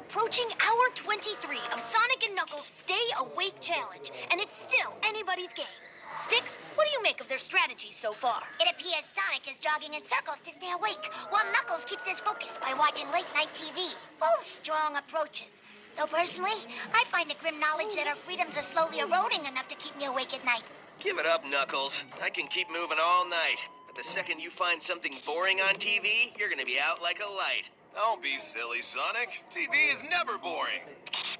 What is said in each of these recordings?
approaching hour 23 of Sonic and Knuckles' Stay Awake Challenge, and it's still anybody's game. Sticks, what do you make of their strategies so far? It appears Sonic is jogging in circles to stay awake, while Knuckles keeps his focus by watching late-night TV. Both strong approaches. Though personally, I find the grim knowledge that our freedoms are slowly eroding enough to keep me awake at night. Give it up, Knuckles. I can keep moving all night. But the second you find something boring on TV, you're gonna be out like a light. Don't be silly, Sonic. TV is never boring.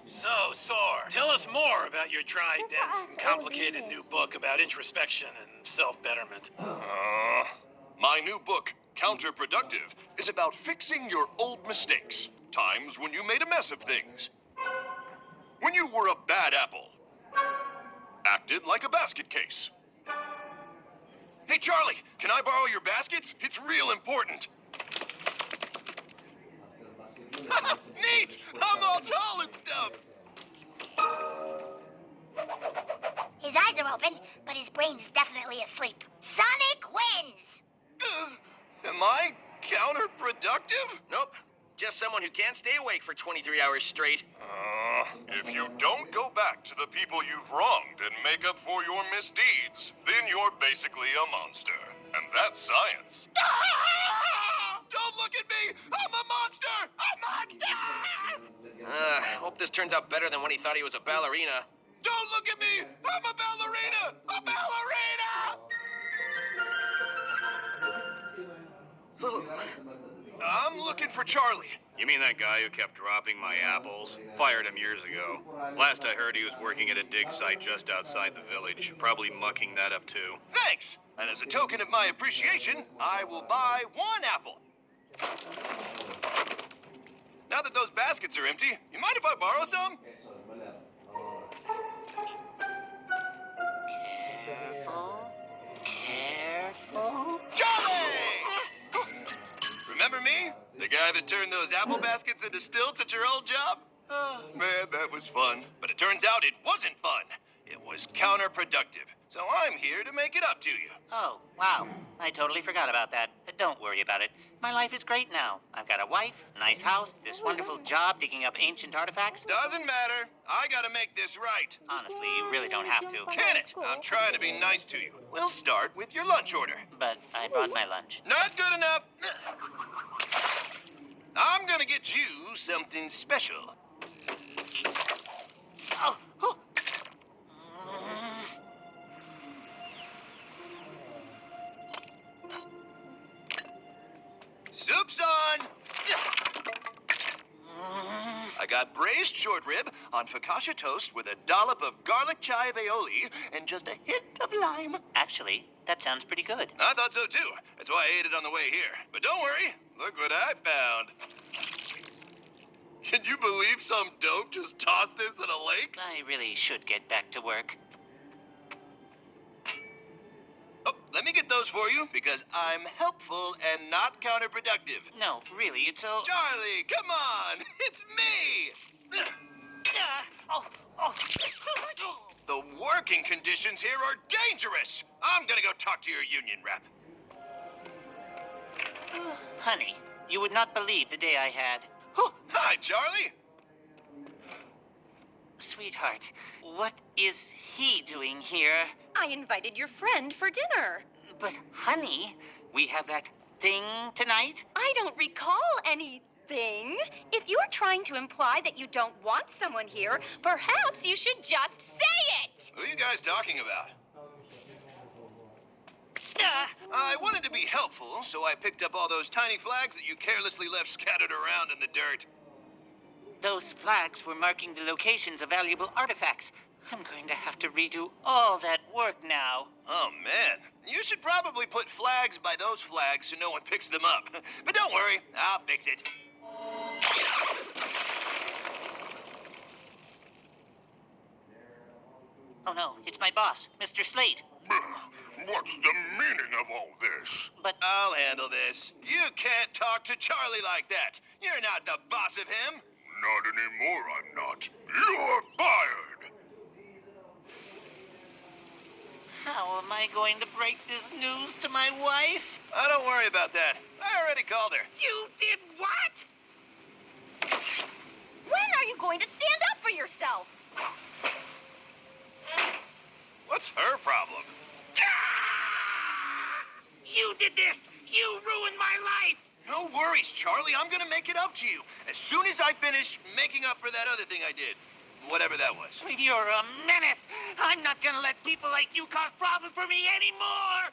So, Sor, tell us more about your dry, dense, and complicated new book about introspection and self-betterment. My new book, Counterproductive, is about fixing your old mistakes. Times when you made a mess of things. When you were a bad apple. Acted like a basket case. Hey, Charlie, can I borrow your baskets? It's real important. Neat! I'm all tall and stuff. His eyes are open, but his brain's definitely asleep. Sonic wins! Am I counterproductive? Nope. Just someone who can't stay awake for 23 hours straight. If you don't go back to the people you've wronged and make up for your misdeeds, then you're basically a monster. And that's science. Don't look at me! I'm a monster! A monster! Hope this turns out better than when he thought he was a ballerina. Don't look at me! I'm a ballerina! A ballerina! I'm looking for Charlie. You mean that guy who kept dropping my apples? Fired him years ago. Last I heard, he was working at a dig site just outside the village. Probably mucking that up too. Thanks! And as a token of my appreciation, I will buy 1 apple. Now that those baskets are empty, you mind if I borrow some? Careful. Charlie! Remember me? The guy that turned those apple baskets into stilts at your old job? Oh, man, that was fun. But it turns out it wasn't fun. It was counterproductive. So I'm here to make it up to you. Oh, wow. I totally forgot about that. Don't worry about it. My life is great now. I've got a wife, a nice house, this wonderful job digging up ancient artifacts. Doesn't matter. I gotta make this right. Honestly, you really don't have to. Can it? I'm trying to be nice to you. We'll start with your lunch order. But I brought my lunch. Not good enough. I'm gonna get you something special. Oh, oh. Soup's on! I got braised short rib on focaccia toast with a dollop of garlic chive aioli and just a hint of lime. Actually, that sounds pretty good. I thought so too. That's why I ate it on the way here. But don't worry, look what I found. Can you believe some dope just tossed this in a lake? I really should get back to work. Oh, let me get those for you because I'm helpful and not counterproductive. No, really, it's so... Charlie, come on! It's me! The working conditions here are dangerous! I'm gonna go talk to your union rep. Honey, you would not believe the day I had. Oh, hi, Charlie! Sweetheart, what is he doing here? I invited your friend for dinner. But, honey, we have that thing tonight? I don't recall anything. If you're trying to imply that you don't want someone here, perhaps you should just say it. Who are you guys talking about? I wanted to be helpful, so I picked up all those tiny flags that you carelessly left scattered around in the dirt. Those flags were marking the locations of valuable artifacts. I'm going to have to redo all that work now. Oh, man. You should probably put flags by those flags so no one picks them up. But don't worry, I'll fix it. Oh, no, it's my boss, Mr. Slate. What's the meaning of all this? But... I'll handle this. You can't talk to Charlie like that. You're not the boss of him. Not anymore, I'm not. You're fired. How am I going to break this news to my wife? Don't worry about that. I already called her. You did what? Well, going to stand up for yourself? What's her problem? You did this! You ruined my life! No worries, Charlie. I'm gonna make it up to you as soon as I finish making up for that other thing I did. Whatever that was. You're a menace! I'm not gonna let people like you cause problems for me anymore!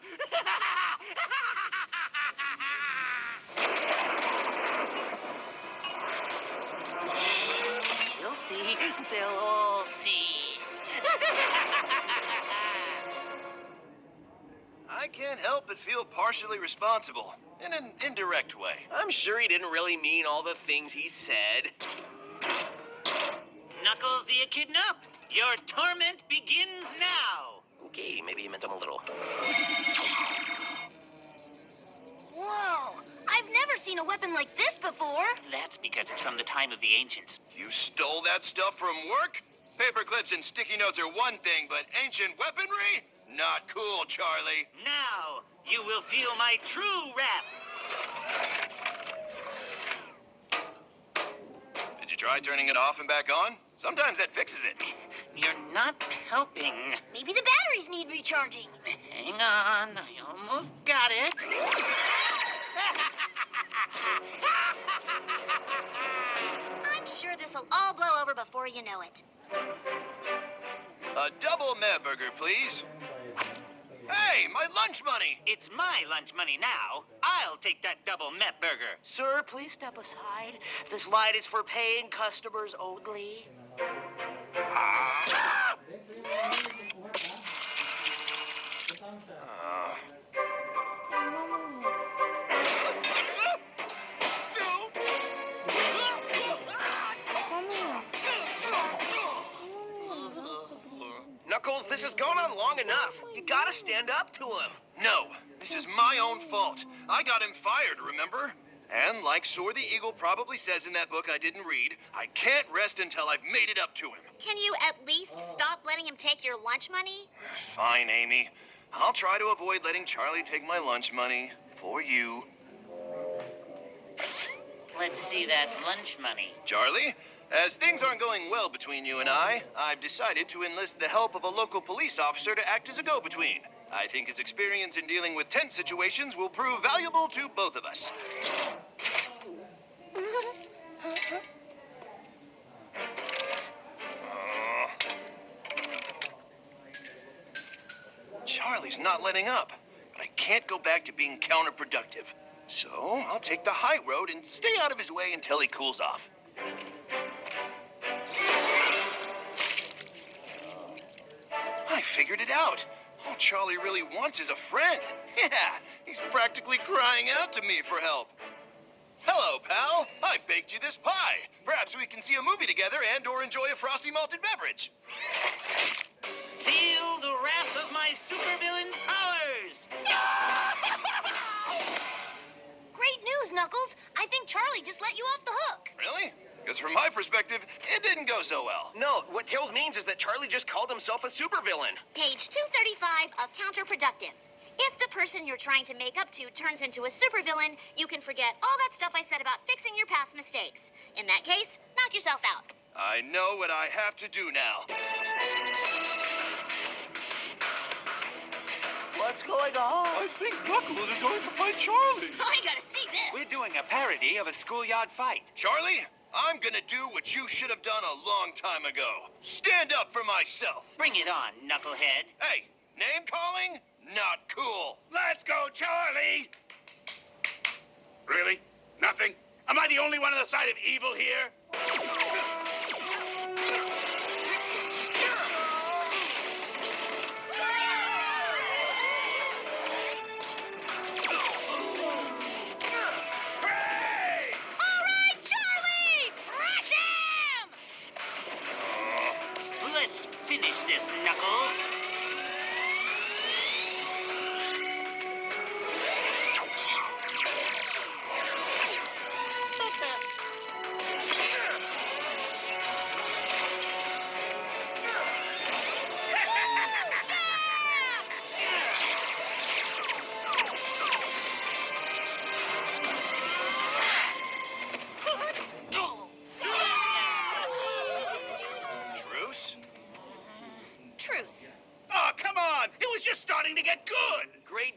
You'll see. They'll all see. I can't help but feel partially responsible in an indirect way. I'm sure he didn't really mean all the things he said. Knuckles, you kidnap. Your torment begins now. Okay, maybe he meant him a little. Whoa! I've never seen a weapon like this before. That's because it's from the time of the ancients. You stole that stuff from work? Paper clips and sticky notes are one thing, but ancient weaponry? Not cool, Charlie. Now, you will feel my true wrath. Did you try turning it off and back on? Sometimes that fixes it. You're not helping. Maybe the batteries need recharging. Hang on, I almost got it. I'm sure this'll all blow over before you know it. A double meh burger, please. Hey, my lunch money! It's my lunch money now. I'll take that double Met burger. Sir, please step aside. This line is for paying customers only. Knuckles, this has gone on long enough. You gotta stand up to him. No, this is my own fault. I got him fired, remember? And like Soar the Eagle probably says in that book I didn't read, I can't rest until I've made it up to him. Can you at least stop letting him take your lunch money? Fine, Amy. I'll try to avoid letting Charlie take my lunch money. For you. Let's see that lunch money. Charlie, as things aren't going well between you and I've decided to enlist the help of a local police officer to act as a go-between. I think his experience in dealing with tense situations will prove valuable to both of us. Charlie's not letting up, but I can't go back to being counterproductive. So I'll take the high road and stay out of his way until he cools off. I figured it out. All Charlie really wants is a friend. Yeah, he's practically crying out to me for help. Hello, pal. I baked you this pie. Perhaps we can see a movie together and/or enjoy a frosty malted beverage. Feel the wrath of my supervillain powers. Great news, Knuckles. I think Charlie just let you off the hook. Really? Because from my perspective, it didn't go so well. No, what Tails means is that Charlie just called himself a supervillain. Page 235 of Counterproductive. If the person you're trying to make up to turns into a supervillain, you can forget all that stuff I said about fixing your past mistakes. In that case, knock yourself out. I know what I have to do now. What's going on? I think Knuckles is going to fight Charlie. I gotta see this. We're doing a parody of a schoolyard fight. Charlie, I'm gonna do what you should have done a long time ago. Stand up for myself. Bring it on, knucklehead. Hey, name calling? Not cool. Let's go, Charlie! Really? Nothing? Am I the only one on the side of evil here? All right, Charlie! Crush him! Let's finish this, Knuckles.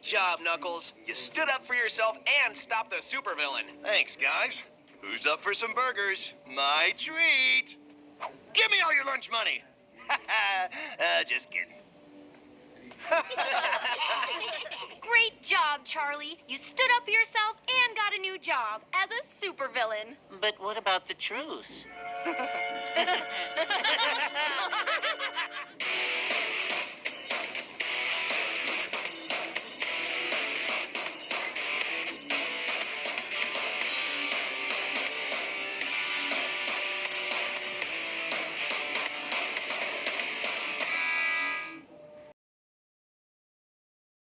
job, Knuckles. You stood up for yourself and stopped a supervillain. Thanks, guys. Who's up for some burgers? My treat. Give me all your lunch money. Just kidding. Great job, Charlie. You stood up for yourself and got a new job as a supervillain. But what about the truce?